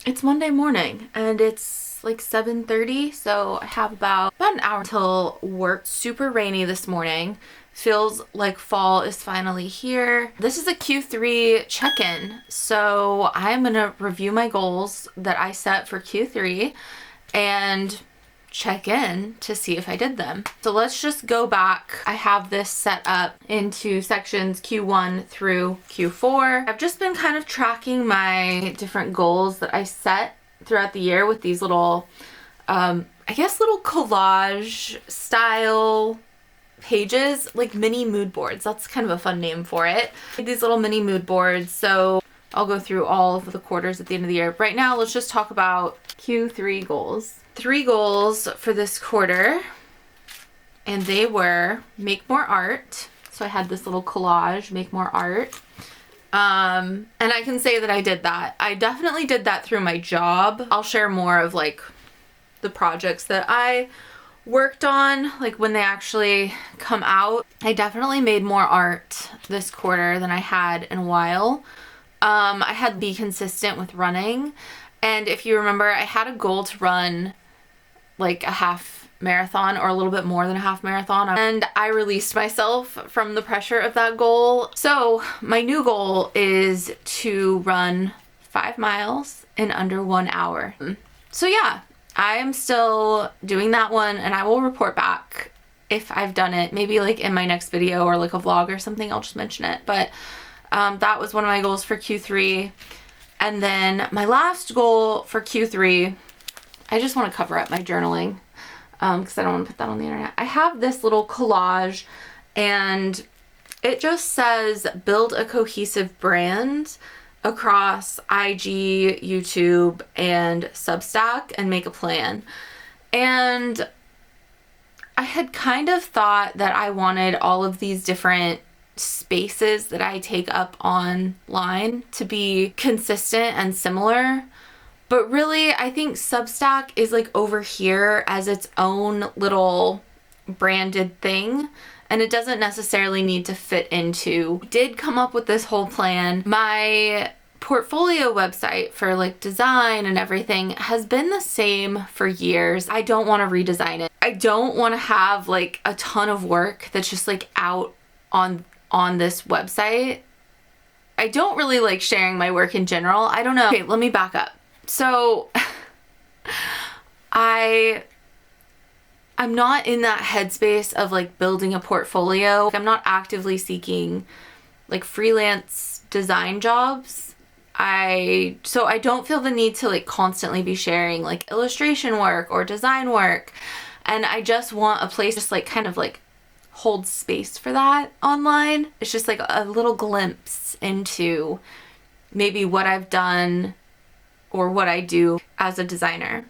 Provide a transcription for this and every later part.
It's Monday morning and it's like 7:30, so I have about an hour till work. Super rainy this morning. Feels like fall is finally here. This is a Q3 check-in, so I'm gonna review my goals that I set for Q3 and check in to see if I did them. So let's just go back. I have this set up into sections Q1 through Q4. I've just been kind of tracking my different goals that I set throughout the year with these little, I guess little collage style pages, like mini mood boards. That's kind of a fun name for it. These little mini mood boards. So I'll go through all of the quarters at the end of the year. Right now, let's just talk about Q3 goals. 3 goals for this quarter, and they were make more art. So I had this little collage, make more art. And I can say that I did that. I definitely did that through my job. I'll share more of like the projects that I worked on, like when they actually come out. I definitely made more art this quarter than I had in a while. I had to be consistent with running. And if you remember, I had a goal to run like a half marathon or a little bit more than a half marathon. And I released myself from the pressure of that goal. So my new goal is to run 5 miles in under 1 hour. So yeah, I am still doing that one and I will report back if I've done it. Maybe like in my next video or like a vlog or something, I'll just mention it. But that was one of my goals for Q3. And then my last goal for Q3, I just want to cover up my journaling because I don't want to put that on the internet. I have this little collage and it just says build a cohesive brand across IG, YouTube, and Substack and make a plan. And I had kind of thought that I wanted all of these different spaces that I take up online to be consistent and similar. But really, I think Substack is like over here as its own little branded thing, and it doesn't necessarily need to fit into. I did come up with this whole plan. My portfolio website for like design and everything has been the same for years. I don't want to redesign it. I don't want to have like a ton of work that's just like out on this website. I don't really like sharing my work in general. I don't know. Okay, let me back up. So I'm not in that headspace of like building a portfolio. I'm not actively seeking like freelance design jobs. So I don't feel the need to like constantly be sharing like illustration work or design work. And I just want a place just like kind of like hold space for that online. It's just like a little glimpse into maybe what I've done or what I do as a designer.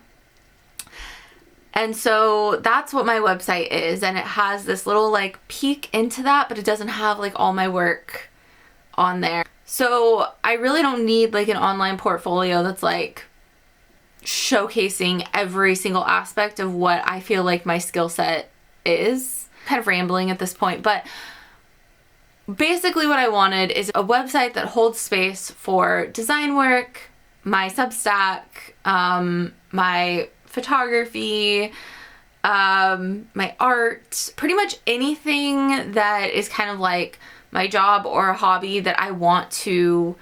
And so that's what my website is, and it has this little like peek into that, but it doesn't have like all my work on there. So I really don't need like an online portfolio that's like showcasing every single aspect of what I feel like my skill set is. Kind of rambling at this point, but basically what I wanted is a website that holds space for design work, my Substack, my photography, my art, pretty much anything that is kind of like my job or a hobby that I want to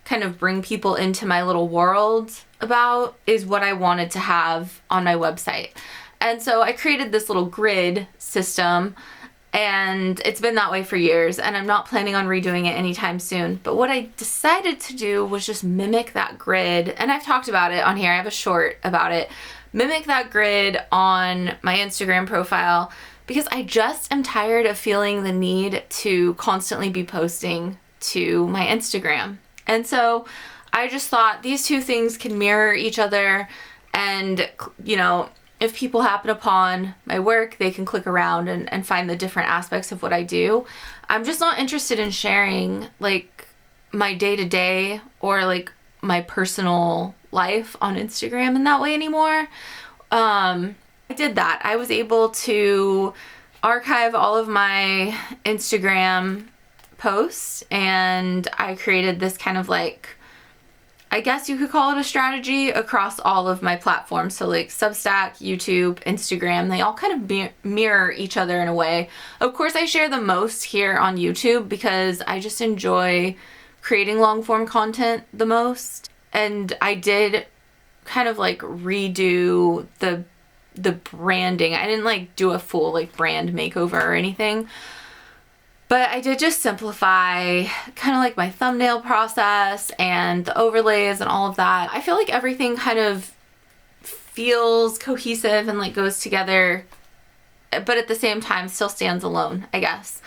kind of bring people into my little world about is what I wanted to have on my website. And so I created this little grid system, and it's been that way for years, and I'm not planning on redoing it anytime soon. But what I decided to do was just mimic that grid, and I've talked about it on here. I have a short about it. Mimic that grid on my Instagram profile because I just am tired of feeling the need to constantly be posting to my Instagram. And so I just thought these two things can mirror each other, and you know, if people happen upon my work, they can click around and find the different aspects of what I do. I'm just not interested in sharing like my day-to-day or like my personal life on Instagram in that way anymore. I did that. I was able to archive all of my Instagram posts, and I created this kind of like I guess you could call it a strategy across all of my platforms. So like Substack, YouTube, Instagram, they all kind of mirror each other in a way. Of course, I share the most here on YouTube because I just enjoy creating long form content the most. And I did kind of like redo the branding. I didn't like do a full like brand makeover or anything. But I did just simplify kind of like my thumbnail process and the overlays and all of that. I feel like everything kind of feels cohesive and like goes together, but at the same time still stands alone, I guess.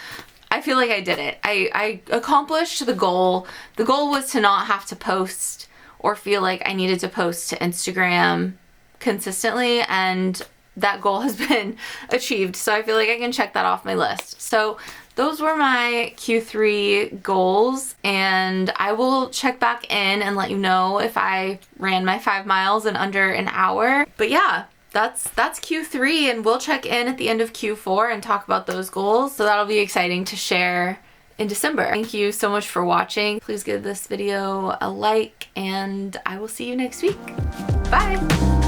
I feel like I did it. I accomplished the goal. The goal was to not have to post or feel like I needed to post to Instagram consistently, and that goal has been achieved. So I feel like I can check that off my list. So those were my Q3 goals, and I will check back in and let you know if I ran my 5 miles in under an hour. But yeah, that's Q3, and we'll check in at the end of Q4 and talk about those goals. So that'll be exciting to share in December. Thank you so much for watching. Please give this video a like, and I will see you next week. Bye!